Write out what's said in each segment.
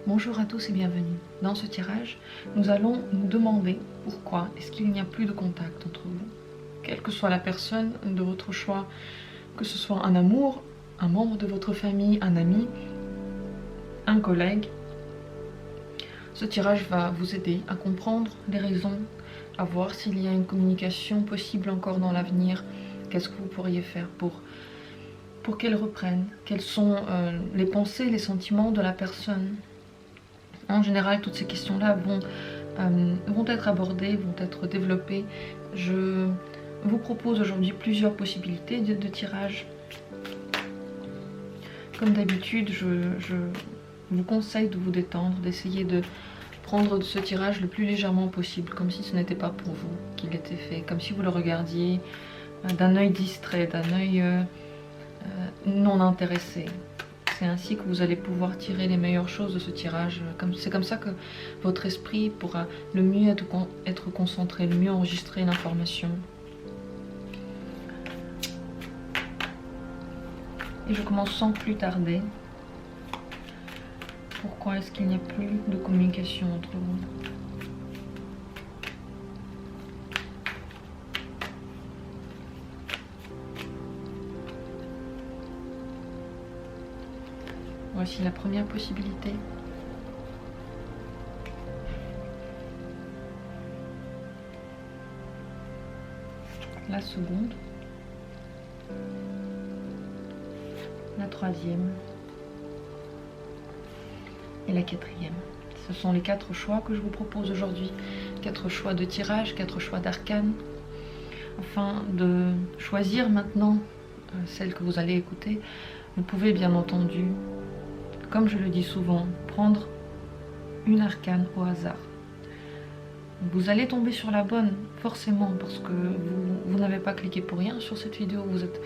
Bonjour à tous et bienvenue. Dans ce tirage, nous allons nous demander pourquoi est-ce qu'il n'y a plus de contact entre vous. Quelle que soit la personne de votre choix, que ce soit un amour, un membre de votre famille, un ami, un collègue, ce tirage va vous aider à comprendre les raisons, à voir s'il y a une communication possible encore dans l'avenir. Qu'est-ce que vous pourriez faire pour qu'elle reprenne? Quelles sont les pensées, les sentiments de la personne? En général, toutes ces questions-là vont être abordées, vont être développées. Je vous propose aujourd'hui plusieurs possibilités de tirage. Comme d'habitude, je vous conseille de vous détendre, d'essayer de prendre ce tirage le plus légèrement possible, comme si ce n'était pas pour vous qu'il était fait, comme si vous le regardiez d'un œil distrait, d'un œil non intéressé. C'est ainsi que vous allez pouvoir tirer les meilleures choses de ce tirage. C'est comme ça que votre esprit pourra le mieux être concentré, le mieux enregistrer l'information. Et je commence sans plus tarder. Pourquoi est-ce qu'il n'y a plus de communication entre vous? Voici la première possibilité. La seconde. La troisième. Et la quatrième. Ce sont les 4 choix que je vous propose aujourd'hui. 4 choix de tirage, 4 choix d'arcane. Afin de choisir maintenant celle que vous allez écouter, vous pouvez bien entendu, comme je le dis souvent, prendre une arcane au hasard. Vous allez tomber sur la bonne, forcément, parce que vous n'avez pas cliqué pour rien sur cette vidéo. Vous êtes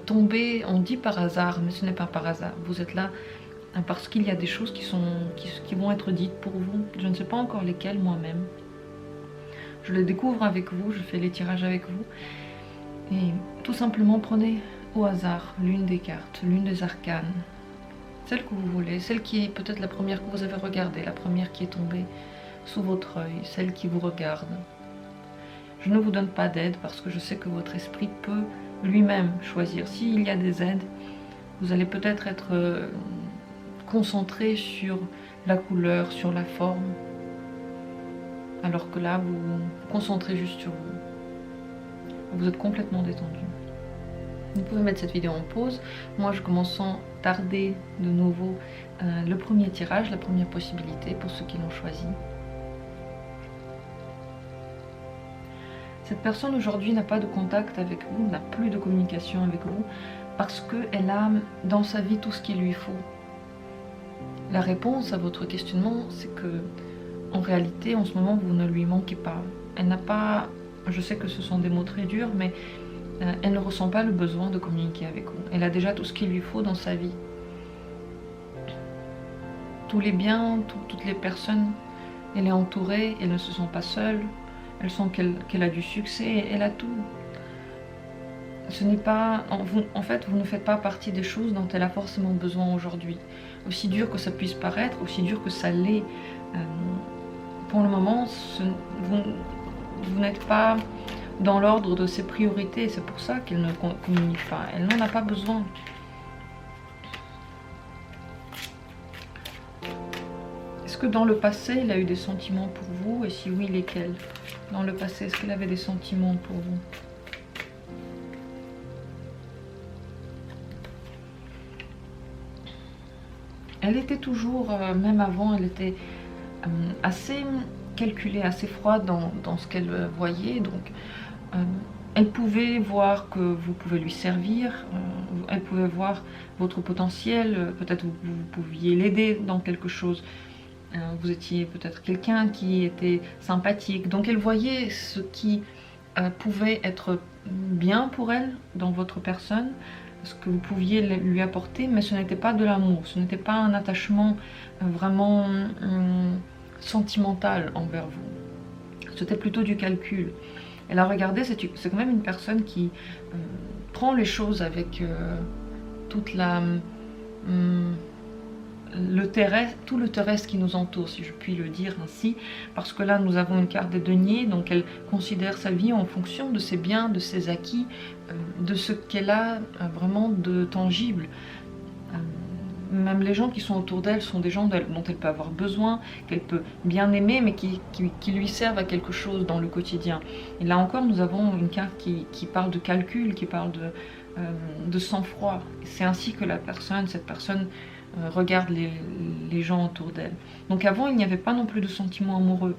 tombé, on dit par hasard, mais ce n'est pas par hasard. Vous êtes là parce qu'il y a des choses qui vont être dites pour vous. Je ne sais pas encore lesquelles moi-même. Je les découvre avec vous, je fais les tirages avec vous. Et tout simplement, prenez au hasard l'une des cartes, l'une des arcanes. Celle que vous voulez, celle qui est peut-être la première que vous avez regardée, la première qui est tombée sous votre œil, celle qui vous regarde. Je ne vous donne pas d'aide parce que je sais que votre esprit peut lui-même choisir. S'il y a des aides, vous allez peut-être être concentré sur la couleur, sur la forme, alors que là, vous vous concentrez juste sur vous. Vous êtes complètement détendu. Vous pouvez mettre cette vidéo en pause. Moi, je commence sans tarder de nouveau le premier tirage, la première possibilité pour ceux qui l'ont choisi. Cette personne aujourd'hui n'a pas de contact avec vous, n'a plus de communication avec vous, parce qu'elle a dans sa vie tout ce qu'il lui faut. La réponse à votre questionnement, c'est que en réalité, en ce moment, vous ne lui manquez pas. Elle n'a pas, je sais que ce sont des mots très durs, mais elle ne ressent pas le besoin de communiquer avec vous. Elle a déjà tout ce qu'il lui faut dans sa vie. Tous les biens, toutes les personnes, elle est entourée, elle ne se sent pas seule, elle sent qu'elle a du succès, elle a tout. Ce n'est pas, en fait, vous ne faites pas partie des choses dont elle a forcément besoin aujourd'hui. Aussi dur que ça puisse paraître, aussi dur que ça l'est, pour le moment, vous n'êtes pas dans l'ordre de ses priorités, c'est pour ça qu'elle ne communique pas, elle n'en a pas besoin. Est-ce que dans le passé, il a eu des sentiments pour vous? Et si oui, lesquels? Dans le passé, est-ce qu'il avait des sentiments pour vous? Elle était toujours, même avant, elle était assez calculée, assez froide dans ce qu'elle voyait, donc elle pouvait voir que vous pouvez lui servir, elle pouvait voir votre potentiel, peut-être vous pouviez l'aider dans quelque chose, vous étiez peut-être quelqu'un qui était sympathique, donc elle voyait ce qui pouvait être bien pour elle dans votre personne, ce que vous pouviez lui apporter, mais ce n'était pas de l'amour, ce n'était pas un attachement vraiment sentimental envers vous, c'était plutôt du calcul. Elle a regardé, c'est quand même une personne qui prend les choses avec toute tout le terrestre qui nous entoure, si je puis le dire ainsi, parce que là nous avons une carte des deniers, donc elle considère sa vie en fonction de ses biens, de ses acquis, de ce qu'elle a vraiment de tangible. Même les gens qui sont autour d'elle sont des gens dont elle peut avoir besoin, qu'elle peut bien aimer, mais qui lui servent à quelque chose dans le quotidien. Et là encore, nous avons une carte qui parle de calcul, qui parle de sang-froid. C'est ainsi que cette personne regarde les gens autour d'elle. Donc avant, il n'y avait pas non plus de sentiments amoureux.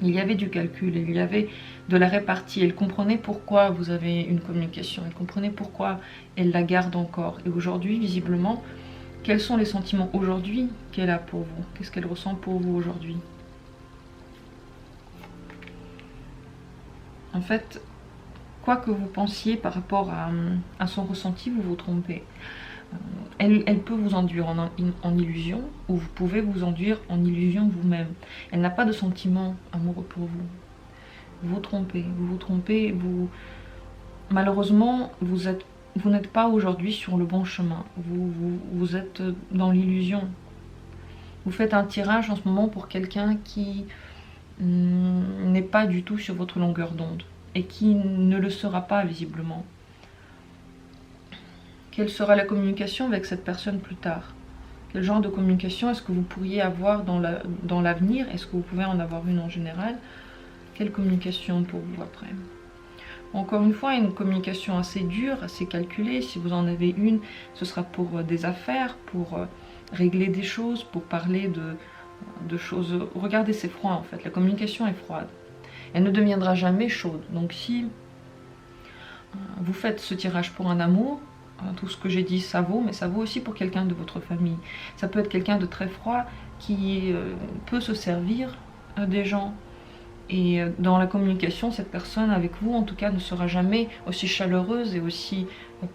Il y avait du calcul, il y avait de la répartie. Elle comprenait pourquoi vous avez une communication, elle comprenait pourquoi elle la garde encore. Et aujourd'hui, visiblement, quels sont les sentiments aujourd'hui qu'elle a pour vous? Qu'est-ce qu'elle ressent pour vous aujourd'hui? En fait, quoi que vous pensiez par rapport à son ressenti, vous vous trompez. Elle peut vous induire en illusion, ou vous pouvez vous induire en illusion vous-même. Elle n'a pas de sentiment amoureux pour vous. Vous vous trompez, malheureusement, vous n'êtes pas aujourd'hui sur le bon chemin. Vous êtes dans l'illusion. Vous faites un tirage en ce moment pour quelqu'un qui n'est pas du tout sur votre longueur d'onde et qui ne le sera pas visiblement. Quelle sera la communication avec cette personne plus tard? Quel genre de communication est-ce que vous pourriez avoir dans l'avenir? Est-ce que vous pouvez en avoir une en général? Quelle communication pour vous après? Encore une fois, une communication assez dure, assez calculée. Si vous en avez une, ce sera pour des affaires, pour régler des choses, pour parler de choses. Regardez, c'est froid en fait. La communication est froide. Elle ne deviendra jamais chaude. Donc si vous faites ce tirage pour un amour, tout ce que j'ai dit ça vaut, mais ça vaut aussi pour quelqu'un de votre famille. Ça peut être quelqu'un de très froid qui peut se servir des gens. Et dans la communication, cette personne avec vous, en tout cas, ne sera jamais aussi chaleureuse et aussi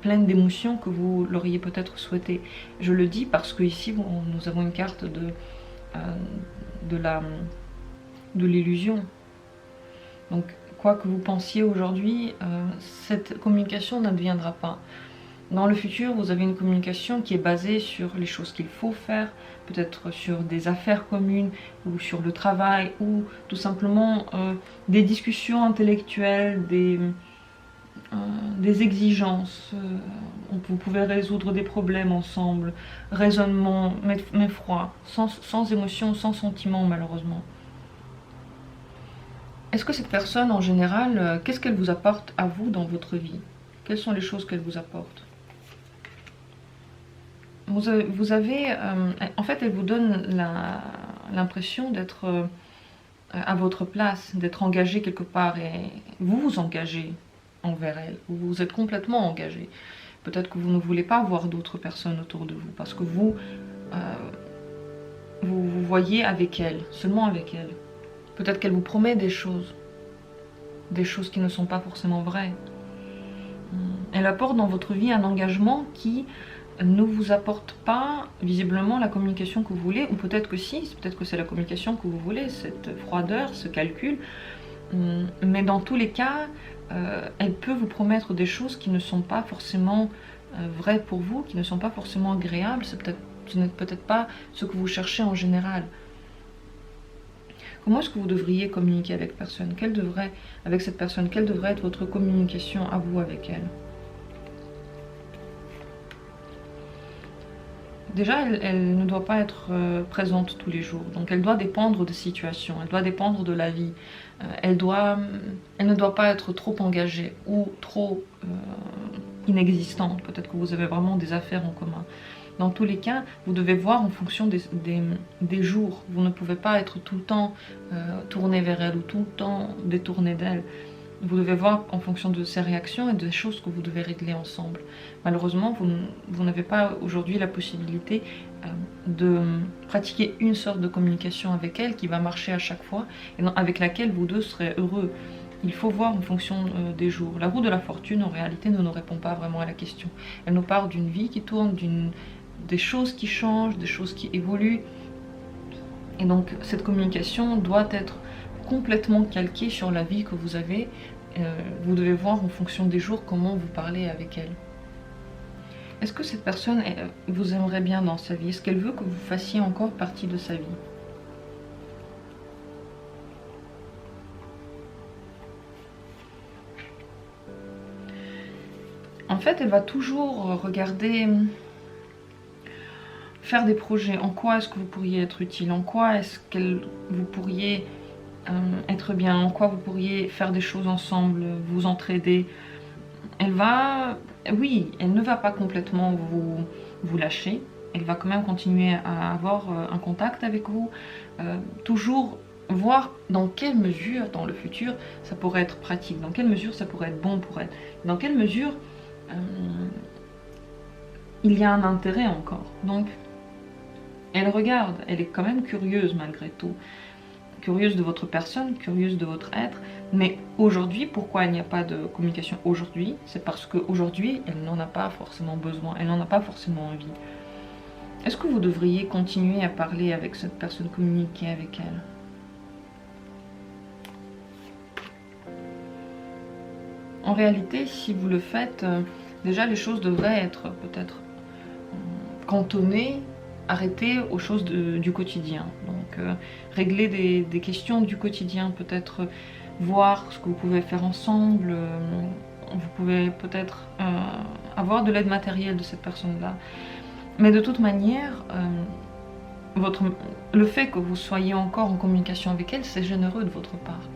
pleine d'émotions que vous l'auriez peut-être souhaité. Je le dis parce que ici, nous avons une carte de l'illusion. Donc, quoi que vous pensiez aujourd'hui, cette communication n'adviendra pas. Dans le futur, vous avez une communication qui est basée sur les choses qu'il faut faire, peut-être sur des affaires communes, ou sur le travail, ou tout simplement des discussions intellectuelles, des exigences. Vous pouvez résoudre des problèmes ensemble, raisonnement, mais froid, sans émotion, sans sentiment malheureusement. Est-ce que cette personne en général, qu'est-ce qu'elle vous apporte à vous dans votre vie? Quelles sont les choses qu'elle vous apporte? Vous avez, en fait, elle vous donne l'impression d'être à votre place, d'être engagé quelque part, et vous vous engagez envers elle, vous êtes complètement engagé. Peut-être que vous ne voulez pas voir d'autres personnes autour de vous, parce que vous voyez avec elle, seulement avec elle. Peut-être qu'elle vous promet des choses qui ne sont pas forcément vraies. Elle apporte dans votre vie un engagement qui ne vous apporte pas visiblement la communication que vous voulez, ou peut-être que si, peut-être que c'est la communication que vous voulez, cette froideur, ce calcul, mais dans tous les cas, elle peut vous promettre des choses qui ne sont pas forcément vraies pour vous, qui ne sont pas forcément agréables, ce n'est peut-être pas ce que vous cherchez en général. Comment est-ce que vous devriez communiquer avec cette personne? Quelle devrait être votre communication à vous avec elle? Déjà, elle ne doit pas être présente tous les jours, donc elle doit dépendre des situations, elle doit dépendre de la vie. Elle ne doit pas être trop engagée ou trop inexistante. Peut-être que vous avez vraiment des affaires en commun. Dans tous les cas, vous devez voir en fonction des jours. Vous ne pouvez pas être tout le temps tourné vers elle ou tout le temps détourné d'elle. Vous devez voir en fonction de ses réactions et des choses que vous devez régler ensemble. Malheureusement, vous n'avez pas aujourd'hui la possibilité de pratiquer une sorte de communication avec elle qui va marcher à chaque fois et avec laquelle vous deux serez heureux. Il faut voir en fonction des jours. La roue de la fortune, en réalité, ne nous répond pas vraiment à la question. Elle nous parle d'une vie qui tourne, des choses qui changent, des choses qui évoluent. Et donc, cette communication doit être complètement calquée sur la vie que vous avez. Vous devez voir en fonction des jours comment vous parlez avec elle. Est-ce que cette personne vous aimerait bien dans sa vie? Est-ce qu'elle veut que vous fassiez encore partie de sa vie? En fait, elle va toujours regarder, faire des projets. En quoi est-ce que vous pourriez être utile? En quoi est-ce que vous pourriez être bien? En quoi vous pourriez faire des choses ensemble, vous entraider? Elle va... Oui, elle ne va pas complètement vous lâcher. Elle va quand même continuer à avoir un contact avec vous. Toujours voir dans quelle mesure, dans le futur, ça pourrait être pratique. Dans quelle mesure ça pourrait être bon pour elle. Dans quelle mesure il y a un intérêt encore. Donc, elle regarde. Elle est quand même curieuse malgré tout. Curieuse de votre personne, curieuse de votre être. Mais aujourd'hui, pourquoi il n'y a pas de communication aujourd'hui? C'est parce qu'aujourd'hui, elle n'en a pas forcément besoin, elle n'en a pas forcément envie. Est-ce que vous devriez continuer à parler avec cette personne, communiquer avec elle? En réalité, si vous le faites, déjà les choses devraient être peut-être cantonnées, arrêtées aux choses du quotidien. Donc régler des questions du quotidien, peut-être voir ce que vous pouvez faire ensemble, vous pouvez peut-être avoir de l'aide matérielle de cette personne-là. Mais de toute manière, le fait que vous soyez encore en communication avec elle, c'est généreux de votre part.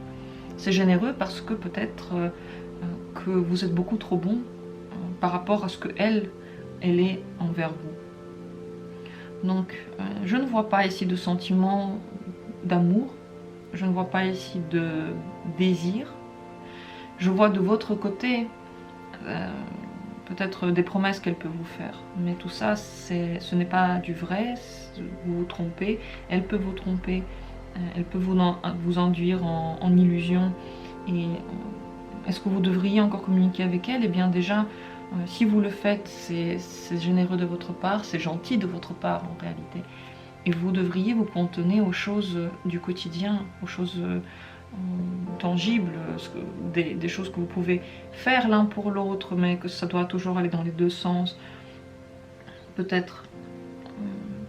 C'est généreux parce que peut-être que vous êtes beaucoup trop bon par rapport à ce que elle est envers vous. Donc, je ne vois pas ici de sentiment d'amour, je ne vois pas ici de désir. Je vois de votre côté peut-être des promesses qu'elle peut vous faire, mais tout ça, ce n'est pas du vrai, vous vous trompez, elle peut vous tromper, elle peut vous enduire en illusion. Et est-ce que vous devriez encore communiquer avec elle? Eh bien déjà, si vous le faites, c'est généreux de votre part, c'est gentil de votre part en réalité. Et vous devriez vous cantonner aux choses du quotidien, aux choses tangibles, des choses que vous pouvez faire l'un pour l'autre, mais que ça doit toujours aller dans les deux sens. Peut-être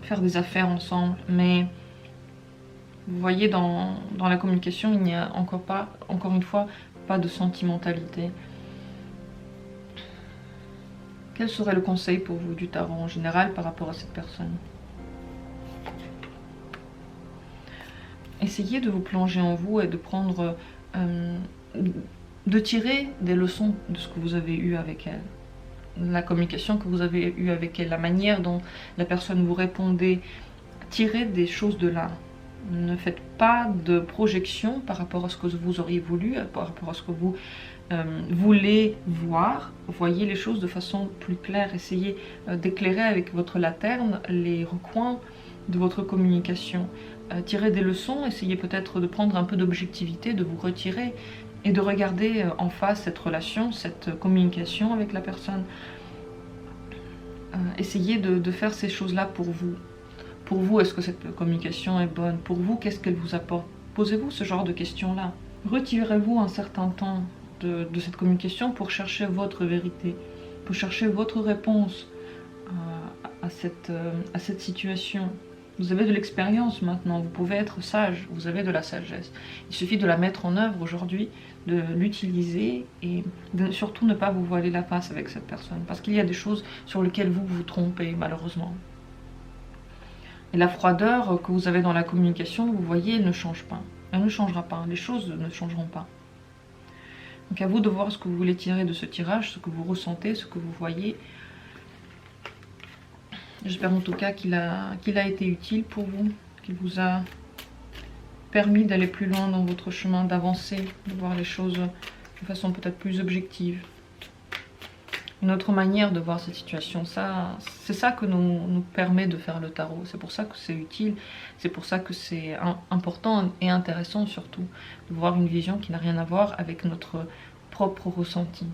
faire des affaires ensemble, mais vous voyez, dans la communication, il n'y a encore une fois, pas de sentimentalité. Quel serait le conseil pour vous du tarot en général par rapport à cette personne? Essayez de vous plonger en vous et de prendre, de tirer des leçons de ce que vous avez eu avec elle. La communication que vous avez eue avec elle, la manière dont la personne vous répondait, tirez des choses de là. Ne faites pas de projection par rapport à ce que vous auriez voulu, par rapport à ce que vous voulez voir. Voyez les choses de façon plus claire. Essayez d'éclairer avec votre lanterne les recoins de votre communication. Tirez des leçons, essayez peut-être de prendre un peu d'objectivité, de vous retirer et de regarder en face cette relation, cette communication avec la personne. Essayez de faire ces choses-là pour vous. Pour vous, est-ce que cette communication est bonne? Pour vous, qu'est-ce qu'elle vous apporte? Posez-vous ce genre de questions-là. Retirez-vous un certain temps de cette communication pour chercher votre vérité, pour chercher votre réponse à cette situation. Vous avez de l'expérience maintenant, vous pouvez être sage, vous avez de la sagesse. Il suffit de la mettre en œuvre aujourd'hui, de l'utiliser et de surtout ne pas vous voiler la face avec cette personne. Parce qu'il y a des choses sur lesquelles vous vous trompez, malheureusement. Et la froideur que vous avez dans la communication, vous voyez, elle ne change pas. Elle ne changera pas, les choses ne changeront pas. Donc à vous de voir ce que vous voulez tirer de ce tirage, ce que vous ressentez, ce que vous voyez. J'espère en tout cas qu'il a été utile pour vous, qu'il vous a permis d'aller plus loin dans votre chemin, d'avancer, de voir les choses de façon peut-être plus objective. Une autre manière de voir cette situation, c'est ça que nous permet de faire le tarot. C'est pour ça que c'est utile, c'est pour ça que c'est important et intéressant surtout de voir une vision qui n'a rien à voir avec notre propre ressenti.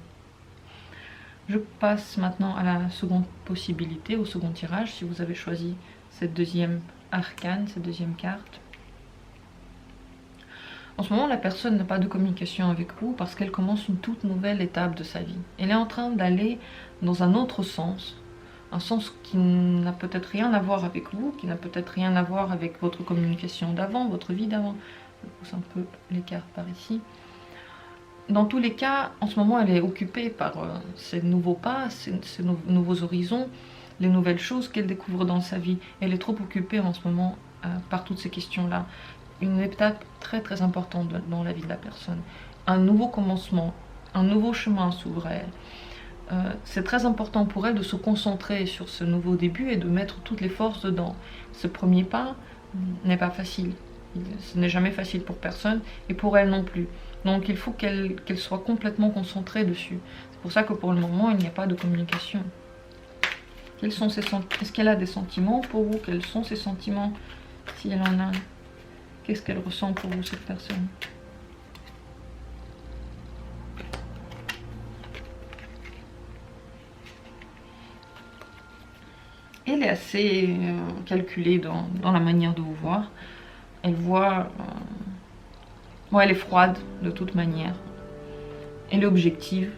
Je passe maintenant à la seconde possibilité, au second tirage, si vous avez choisi cette deuxième arcane, cette deuxième carte. En ce moment, la personne n'a pas de communication avec vous parce qu'elle commence une toute nouvelle étape de sa vie. Elle est en train d'aller dans un autre sens, un sens qui n'a peut-être rien à voir avec vous, qui n'a peut-être rien à voir avec votre communication d'avant, votre vie d'avant. Je pousse un peu l'écart par ici. Dans tous les cas, en ce moment, elle est occupée par ces nouveaux pas, ces nouveaux horizons, les nouvelles choses qu'elle découvre dans sa vie. Elle est trop occupée en ce moment par toutes ces questions-là. Une étape très très importante dans la vie de la personne. Un nouveau commencement, un nouveau chemin s'ouvre à elle. C'est très important pour elle de se concentrer sur ce nouveau début et de mettre toutes les forces dedans. Ce premier pas n'est pas facile. Ce n'est jamais facile pour personne et pour elle non plus. Donc il faut qu'elle soit complètement concentrée dessus. C'est pour ça que pour le moment, il n'y a pas de communication. Quels sont ses sentiments? Est-ce qu'elle a des sentiments pour vous? Quels sont ses sentiments, si elle en a? Qu'est-ce qu'elle ressent pour vous, cette personne? Elle est assez calculée dans la manière de vous voir. Elle voit... bon, elle est froide de toute manière. Elle est objective.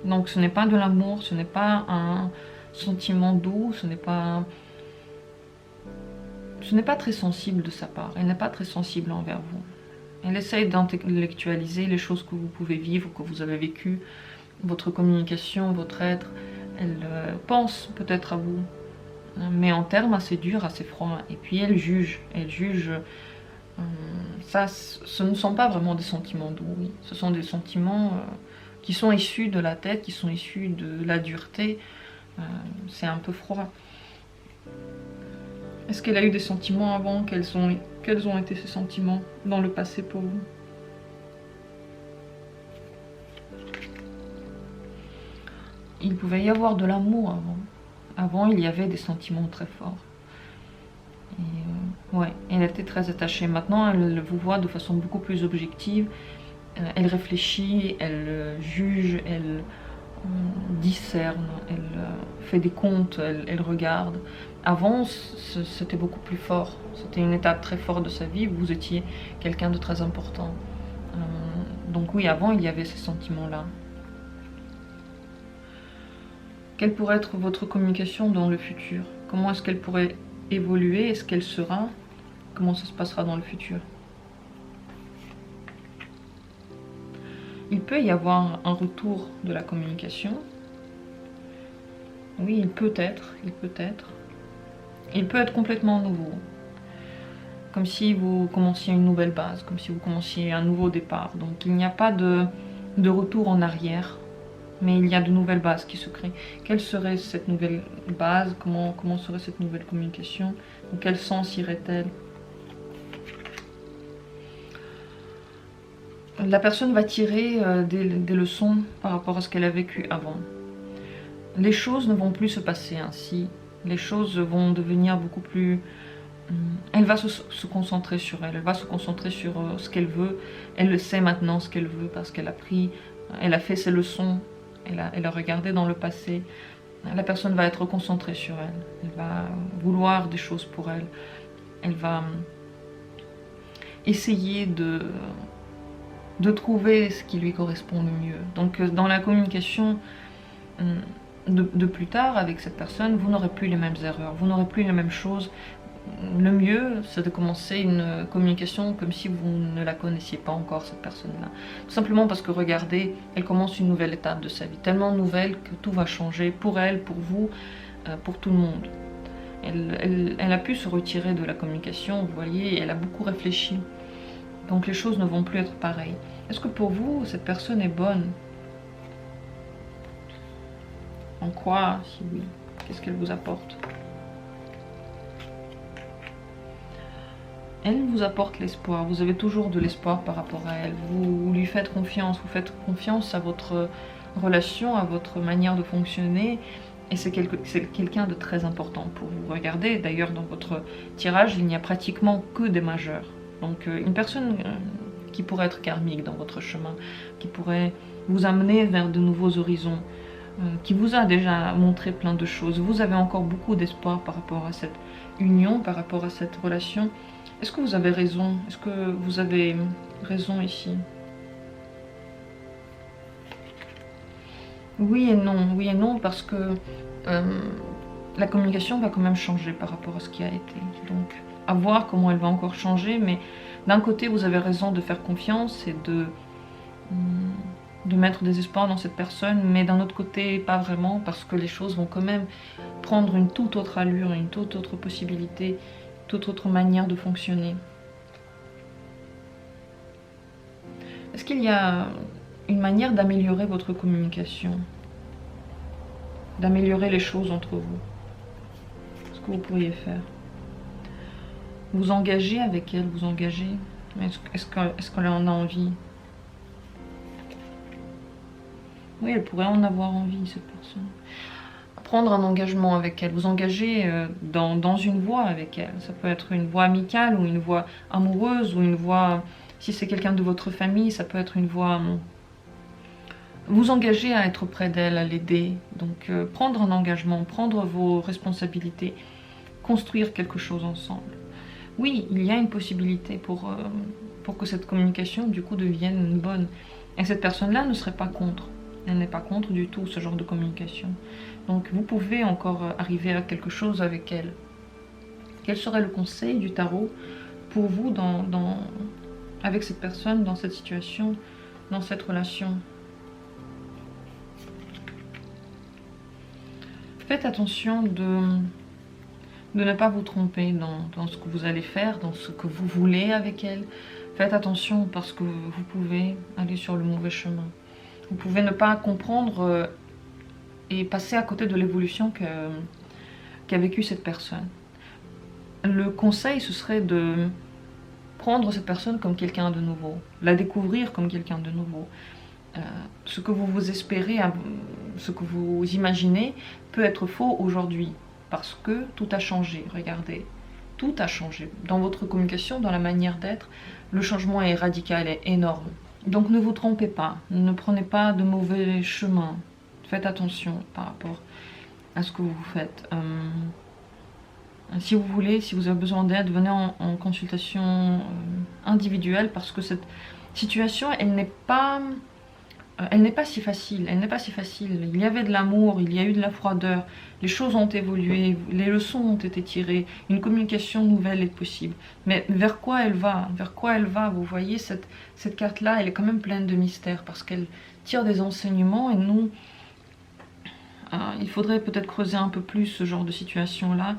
Donc ce n'est pas de l'amour, ce n'est pas un sentiment doux, ce n'est pas très sensible de sa part. Elle n'est pas très sensible envers vous. Elle essaye d'intellectualiser les choses que vous pouvez vivre, que vous avez vécues, votre communication, votre être. Elle pense peut-être à vous, mais en termes assez durs, assez froids. Et puis elle juge. Elle juge. Ça, ce ne sont pas vraiment des sentiments doux. Oui. Ce sont des sentiments qui sont issus de la tête, qui sont issus de la dureté. C'est un peu froid. Est-ce qu'elle a eu des sentiments avant? Quels ont été ces sentiments dans le passé pour vous? Il pouvait y avoir de l'amour avant. Avant, il y avait des sentiments très forts. Et ouais, elle était très attachée. Maintenant, elle vous voit de façon beaucoup plus objective. Elle réfléchit, elle juge, elle discerne, elle fait des comptes, elle regarde. Avant, c'était beaucoup plus fort. C'était une étape très forte de sa vie. Vous étiez quelqu'un de très important. Donc oui, avant, il y avait ces sentiments-là. Quelle pourrait être votre communication dans le futur? Comment est-ce qu'elle pourrait évoluer? Est-ce qu'elle sera? Comment ça se passera dans le futur? Il peut y avoir un retour de la communication. Oui, il peut être. Il peut être complètement nouveau. Comme si vous commenciez une nouvelle base, comme si vous commenciez un nouveau départ. Donc il n'y a pas de retour en arrière, mais il y a de nouvelles bases qui se créent. Quelle serait cette nouvelle base? Comment serait cette nouvelle communication? Dans quel sens irait-elle? La personne va tirer des leçons par rapport à ce qu'elle a vécu avant. Les choses ne vont plus se passer ainsi. Les choses vont devenir beaucoup plus... Elle va se concentrer sur elle. Elle va se concentrer sur ce qu'elle veut. Elle le sait maintenant, ce qu'elle veut, parce qu'elle a pris... Elle a fait ses leçons. Elle a regardé dans le passé. La personne va être concentrée sur elle. Elle va vouloir des choses pour elle. Elle va essayer de trouver ce qui lui correspond le mieux. Donc dans la communication de plus tard avec cette personne, vous n'aurez plus les mêmes erreurs, vous n'aurez plus les mêmes choses. Le mieux, c'est de commencer une communication comme si vous ne la connaissiez pas encore, cette personne-là. Tout simplement parce que, regardez, elle commence une nouvelle étape de sa vie, tellement nouvelle que tout va changer pour elle, pour vous, pour tout le monde. Elle a pu se retirer de la communication, vous voyez, et elle a beaucoup réfléchi. Donc les choses ne vont plus être pareilles. Est-ce que pour vous, cette personne est bonne? En quoi, si oui? Qu'est-ce qu'elle vous apporte? Elle vous apporte l'espoir. Vous avez toujours de l'espoir par rapport à elle. Vous lui faites confiance. Vous faites confiance à votre relation, à votre manière de fonctionner. Et c'est quelqu'un de très important pour vous. Regardez, d'ailleurs, dans votre tirage, il n'y a pratiquement que des majeurs. Donc une personne qui pourrait être karmique dans votre chemin, qui pourrait vous amener vers de nouveaux horizons, qui vous a déjà montré plein de choses. Vous avez encore beaucoup d'espoir par rapport à cette union, par rapport à cette relation. Est-ce que vous avez raison? Est-ce que vous avez raison ici? Oui et non, parce que la communication va quand même changer par rapport à ce qui a été. Donc, à voir comment elle va encore changer, mais d'un côté, vous avez raison de faire confiance et de mettre des espoirs dans cette personne, mais d'un autre côté, pas vraiment, parce que les choses vont quand même prendre une toute autre allure, une toute autre possibilité, toute autre manière de fonctionner. Est-ce qu'il y a une manière d'améliorer votre communication, d'améliorer les choses entre vous? Ce que vous pourriez faire? Vous engager avec elle, vous engager. Est-ce qu'elle en a envie? Oui, elle pourrait en avoir envie, cette personne. Prendre un engagement avec elle, vous engager dans une voie avec elle. Ça peut être une voie amicale ou une voie amoureuse ou une voie, si c'est quelqu'un de votre famille, ça peut être une voie... Vous engager à être près d'elle, à l'aider. Donc prendre un engagement, prendre vos responsabilités, construire quelque chose ensemble. Oui, il y a une possibilité pour que cette communication du coup devienne bonne. Et cette personne-là ne serait pas contre. Elle n'est pas contre du tout ce genre de communication. Donc vous pouvez encore arriver à quelque chose avec elle. Quel serait le conseil du tarot pour vous avec cette personne, dans cette situation, dans cette relation? Faites attention de ne pas vous tromper dans ce que vous allez faire, dans ce que vous voulez avec elle. Faites attention parce que vous pouvez aller sur le mauvais chemin. Vous pouvez ne pas comprendre et passer à côté de l'évolution qu'a vécue cette personne. Le conseil, ce serait de prendre cette personne comme quelqu'un de nouveau, la découvrir comme quelqu'un de nouveau. Ce que vous espérez, ce que vous imaginez peut être faux aujourd'hui parce que tout a changé. Regardez, tout a changé. Dans votre communication, dans la manière d'être, le changement est radical et énorme. Donc ne vous trompez pas, ne prenez pas de mauvais chemins. Faites attention par rapport à ce que vous faites. Si vous voulez, si vous avez besoin d'aide, venez en consultation individuelle parce que cette situation, elle n'est pas si facile. Elle n'est pas si facile. Il y avait de l'amour, il y a eu de la froideur. Les choses ont évolué, les leçons ont été tirées. Une communication nouvelle est possible. Mais vers quoi elle va? Vers quoi elle va? Vous voyez, cette carte-là, elle est quand même pleine de mystères parce qu'elle tire des enseignements et nous... il faudrait peut-être creuser un peu plus ce genre de situation-là,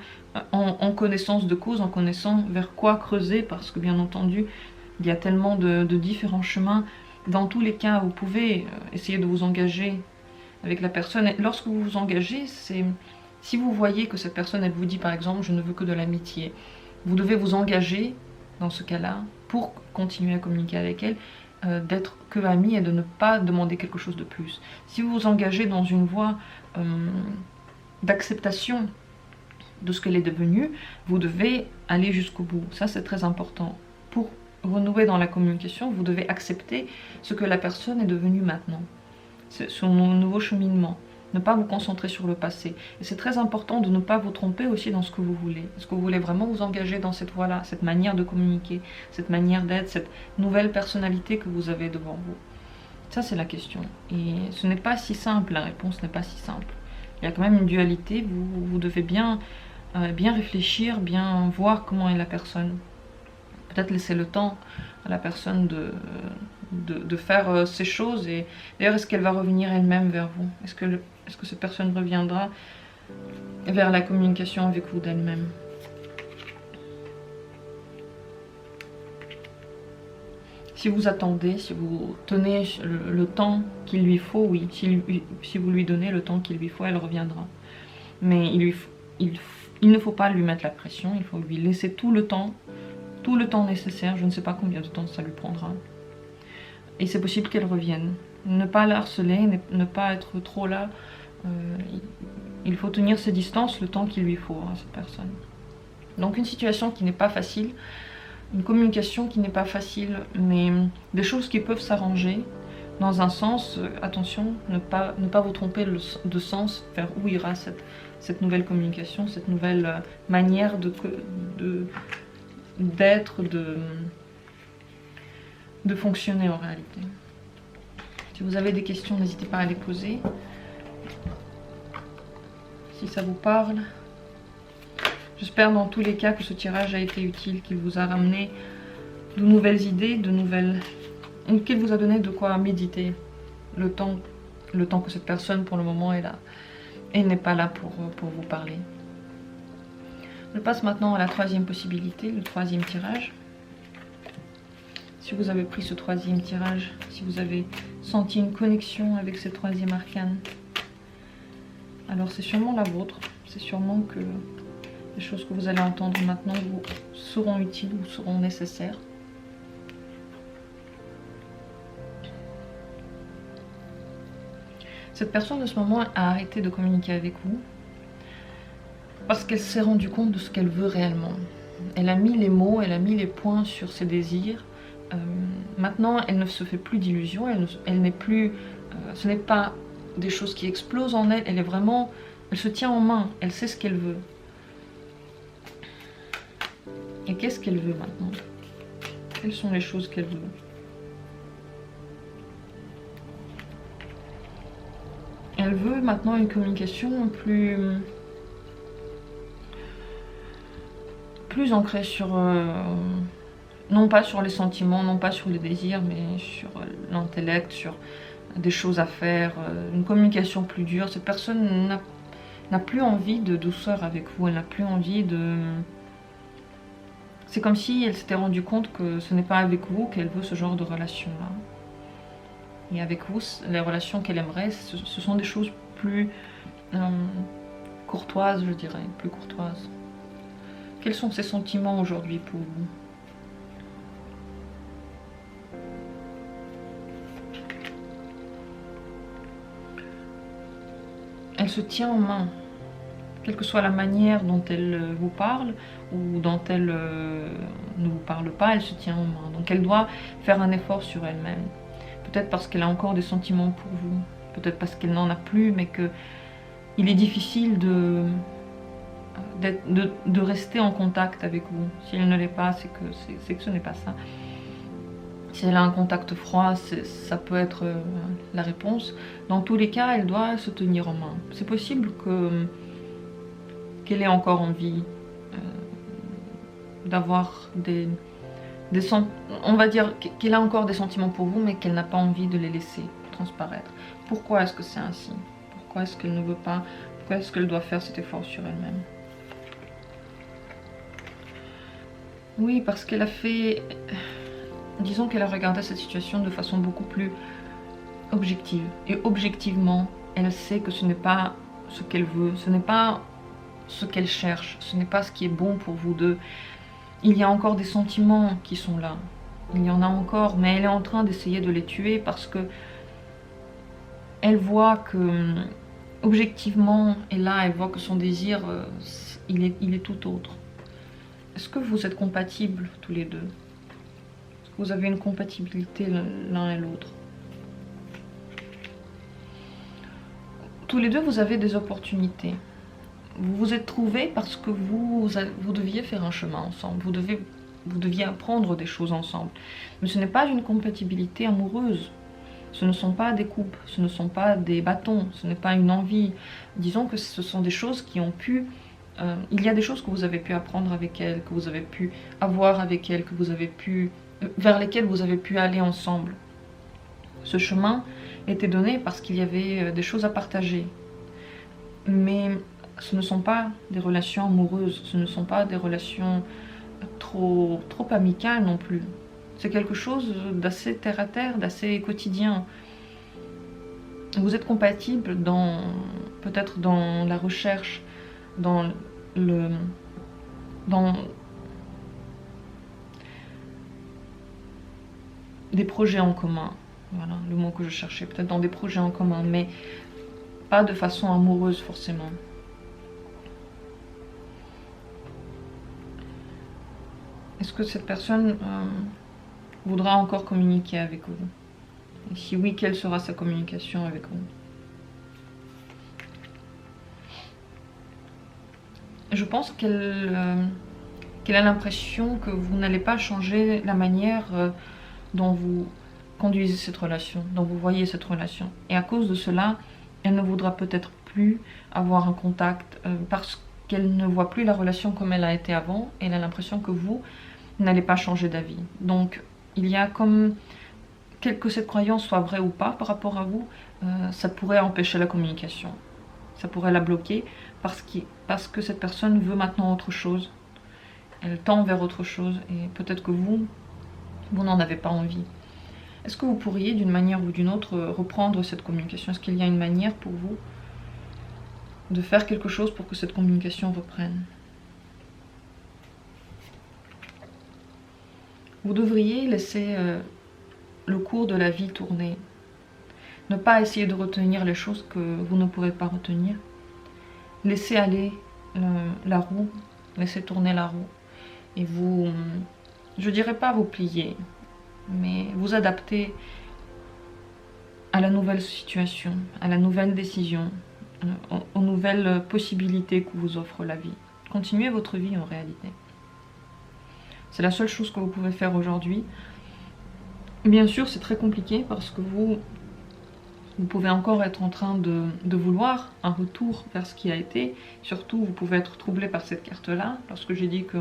en connaissance de cause, en connaissant vers quoi creuser, parce que bien entendu, il y a tellement de différents chemins. Dans tous les cas, vous pouvez essayer de vous engager avec la personne. Et lorsque vous vous engagez, c'est si vous voyez que cette personne, elle vous dit par exemple, je ne veux que de l'amitié, vous devez vous engager dans ce cas-là pour continuer à communiquer avec elle, d'être que amis et de ne pas demander quelque chose de plus. Si vous vous engagez dans une voie d'acceptation de ce qu'elle est devenue, vous devez aller jusqu'au bout. Ça, c'est très important. Pour renouer dans la communication, vous devez accepter ce que la personne est devenue maintenant. C'est son nouveau cheminement. Ne pas vous concentrer sur le passé. Et c'est très important de ne pas vous tromper aussi dans ce que vous voulez. Est-ce que vous voulez vraiment vous engager dans cette voie-là, cette manière de communiquer, cette manière d'être, cette nouvelle personnalité que vous avez devant vous? Ça, c'est la question. Et ce n'est pas si simple, la réponse n'est pas si simple. Il y a quand même une dualité, vous devez bien réfléchir, bien voir comment est la personne. Peut-être laisser le temps à la personne de faire ces choses. Et d'ailleurs, est-ce qu'elle va revenir elle-même vers vous? Est-ce que cette personne reviendra vers la communication avec vous d'elle-même? Si vous attendez, si vous tenez le temps qu'il lui faut, oui. Si vous lui donnez le temps qu'il lui faut, elle reviendra. Mais il ne faut pas lui mettre la pression, il faut lui laisser tout le temps nécessaire. Je ne sais pas combien de temps ça lui prendra. Et c'est possible qu'elle revienne. Ne pas la harceler, ne pas être trop là. Il faut tenir ses distances le temps qu'il lui faut à cette personne. Donc une situation qui n'est pas facile, une communication qui n'est pas facile, mais des choses qui peuvent s'arranger. Dans un sens, attention, ne pas vous tromper de sens vers où ira cette nouvelle communication, cette nouvelle manière d'être, de fonctionner en réalité. Si vous avez des questions, n'hésitez pas à les poser. Si ça vous parle, J'espère dans tous les cas que ce tirage a été utile, qu'il vous a ramené de nouvelles idées, qu'il vous a donné de quoi méditer le temps que cette personne pour le moment est là et n'est pas là pour vous parler. Je passe maintenant à la troisième possibilité, le troisième tirage. Si vous avez pris ce troisième tirage, si vous avez senti une connexion avec ce troisième arcane, alors c'est sûrement la vôtre. C'est sûrement que les choses que vous allez entendre maintenant vous seront utiles ou seront nécessaires. Cette personne de ce moment a arrêté de communiquer avec vous parce qu'elle s'est rendue compte de ce qu'elle veut réellement. Elle a mis les mots, elle a mis les points sur ses désirs. Maintenant, elle ne se fait plus d'illusions, elle n'est plus... ce n'est pas des choses qui explosent en elle, elle est vraiment... Elle se tient en main, elle sait ce qu'elle veut. Et qu'est-ce qu'elle veut maintenant? Quelles sont les choses qu'elle veut? Elle veut maintenant une communication plus ancrée sur... non pas sur les sentiments, non pas sur les désirs, mais sur l'intellect, sur des choses à faire, une communication plus dure. Cette personne n'a plus envie de douceur avec vous, elle n'a plus envie de... C'est comme si elle s'était rendue compte que ce n'est pas avec vous qu'elle veut ce genre de relation-là. Et avec vous, les relations qu'elle aimerait, ce sont des choses plus courtoises, je dirais, plus courtoises. Quels sont ses sentiments aujourd'hui pour vous? Elle se tient en main, quelle que soit la manière dont elle vous parle ou dont elle ne vous parle pas, elle se tient en main. Donc elle doit faire un effort sur elle-même. Peut-être parce qu'elle a encore des sentiments pour vous, peut-être parce qu'elle n'en a plus, mais qu'il est difficile de rester en contact avec vous. Si elle ne l'est pas, c'est que ce n'est pas ça. Si elle a un contact froid, ça peut être la réponse. Dans tous les cas, elle doit se tenir en main. C'est possible qu'elle ait encore envie d'avoir on va dire qu'elle a encore des sentiments pour vous, mais qu'elle n'a pas envie de les laisser transparaître. Pourquoi est-ce que c'est ainsi? Pourquoi est-ce qu'elle ne veut pas? Pourquoi est-ce qu'elle doit faire cet effort sur elle-même? Oui, parce qu'elle a fait... Disons qu'elle a regardé cette situation de façon beaucoup plus objective. Et objectivement, elle sait que ce n'est pas ce qu'elle veut, ce n'est pas ce qu'elle cherche, ce n'est pas ce qui est bon pour vous deux. Il y a encore des sentiments qui sont là. Il y en a encore, mais elle est en train d'essayer de les tuer parce que elle voit que, objectivement, et là, elle voit que son désir, il est tout autre. Est-ce que vous êtes compatibles tous les deux? Est-ce que vous avez une compatibilité l'un et l'autre? Tous les deux, vous avez des opportunités. Vous vous êtes trouvés parce que vous deviez faire un chemin ensemble. Vous deviez apprendre des choses ensemble. Mais ce n'est pas une compatibilité amoureuse. Ce ne sont pas des coupes, ce ne sont pas des bâtons, ce n'est pas une envie. Disons que ce sont des choses qui ont pu... il y a des choses que vous avez pu apprendre avec elle, que vous avez pu avoir avec elle, que vous avez pu... vers lesquelles vous avez pu aller ensemble. Ce chemin était donné parce qu'il y avait des choses à partager. Mais ce ne sont pas des relations amoureuses, ce ne sont pas des relations trop amicales non plus. C'est quelque chose d'assez terre-à-terre, d'assez quotidien. Vous êtes compatibles peut-être dans la recherche, dans des projets en commun. Voilà le mot que je cherchais, peut-être dans des projets en commun, mais pas de façon amoureuse forcément. Est-ce que cette personne voudra encore communiquer avec vous? Et si oui, quelle sera sa communication avec vous? Je pense qu'elle a l'impression que vous n'allez pas changer la manière dont vous conduisez cette relation, dont vous voyez cette relation. Et à cause de cela, elle ne voudra peut-être plus avoir un contact parce qu'elle ne voit plus la relation comme elle a été avant. Elle a l'impression que vous n'allez pas changer d'avis. Donc il y a comme, que cette croyance soit vraie ou pas par rapport à vous, ça pourrait empêcher la communication. Ça pourrait la bloquer parce que cette personne veut maintenant autre chose. Elle tend vers autre chose et peut-être que vous n'en avez pas envie. Est-ce que vous pourriez d'une manière ou d'une autre reprendre cette communication? Est-ce qu'il y a une manière pour vous de faire quelque chose pour que cette communication reprenne? Vous devriez laisser le cours de la vie tourner. Ne pas essayer de retenir les choses que vous ne pouvez pas retenir. Laissez aller la roue, laissez tourner la roue. Et vous, je dirais pas vous plier, mais vous adapter à la nouvelle situation, à la nouvelle décision, aux nouvelles possibilités que vous offre la vie. Continuez votre vie en réalité. C'est la seule chose que vous pouvez faire aujourd'hui. Bien sûr, c'est très compliqué parce que vous pouvez encore être en train de vouloir un retour vers ce qui a été. Surtout, vous pouvez être troublé par cette carte-là, lorsque j'ai dit que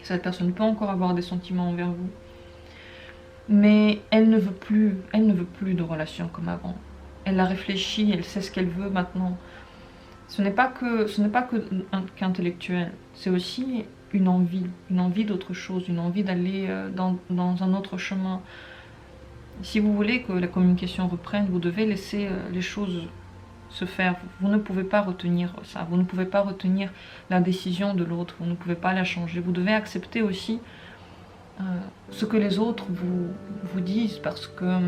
cette personne peut encore avoir des sentiments envers vous. Mais elle ne veut plus de relation comme avant. Elle a réfléchi, elle sait ce qu'elle veut maintenant. Ce n'est pas qu'intellectuel, c'est aussi une envie d'autre chose, une envie d'aller dans un autre chemin. Si vous voulez que la communication reprenne, vous devez laisser les choses se faire. Vous ne pouvez pas retenir ça, vous ne pouvez pas retenir la décision de l'autre, vous ne pouvez pas la changer. Vous devez accepter aussi ce que les autres vous disent, parce que